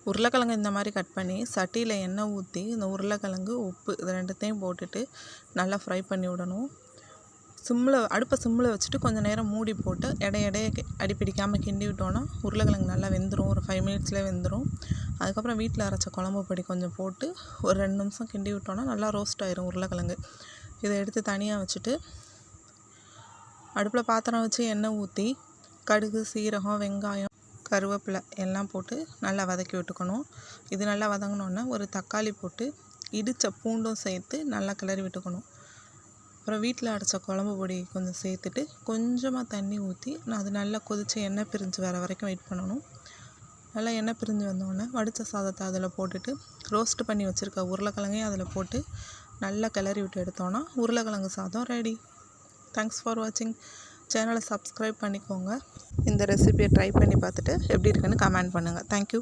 உருளைக்கிழங்கு இந்த மாதிரி கட் பண்ணி சட்டியில் எண்ணெய் ஊற்றி இந்த உருளைக்கிழங்கு உப்பு இது ரெண்டுத்தையும் போட்டுட்டு நல்லா ஃப்ரை பண்ணி விடணும். அடுப்பை சிம்மில் வச்சுட்டு கொஞ்சம் நேரம் மூடி போட்டு இடையே அடிப்பிடிக்காமல் கிண்டி விட்டோன்னா உருளைக்கிழங்கு நல்லா வெந்துடும். ஒரு 5 மினிட்ஸ்லேயே வெந்துடும். அதுக்கப்புறம் வீட்டில் அரைச்ச குழம்பு பொடி கொஞ்சம் போட்டு ஒரு 2 நிமிஷம் கிண்டி விட்டோன்னா நல்லா ரோஸ்ட் ஆயிரும் உருளைக்கிழங்கு. இதை எடுத்து தனியாக வச்சுட்டு அடுப்பில் பாத்திரம் வச்சு எண்ணெய் ஊற்றி கடுகு, சீரகம், வெங்காயம், கருவேப்பிலை எல்லாம் போட்டு நல்லா வதக்கி விட்டுக்கணும். இது நல்லா வதங்கினோன்னா ஒரு தக்காளி போட்டு இடித்த பூண்டும் சேர்த்து நல்லா கிளறி விட்டுக்கணும். அப்புறம் வீட்டில் அரைச்ச குழம்பு பொடி கொஞ்சம் சேர்த்துட்டு கொஞ்சமாக தண்ணி ஊற்றி அது நல்லா கொதித்து எண்ணெய் பிரிஞ்சு வர வரைக்கும் வெயிட் பண்ணணும். நல்லா எண்ணெய் பிரிஞ்சு வந்தோடனே வடித்த சாதத்தை அதில் போட்டுட்டு ரோஸ்ட் பண்ணி வச்சுருக்க உருளைக்கிழங்கையும் அதில் போட்டு நல்லா கிளறி விட்டு எடுத்தோன்னா உருளைக்கிழங்கு சாதம் ரெடி. தேங்க்ஸ் ஃபார் வாட்சிங். சேனலை சப்ஸ்கிரைப் பண்ணிக்கோங்க. இந்த ரெசிபியை ட்ரை பண்ணி பார்த்துட்டு எப்படி இருக்குன்னு கமெண்ட் பண்ணுங்கள். தேங்க்யூ.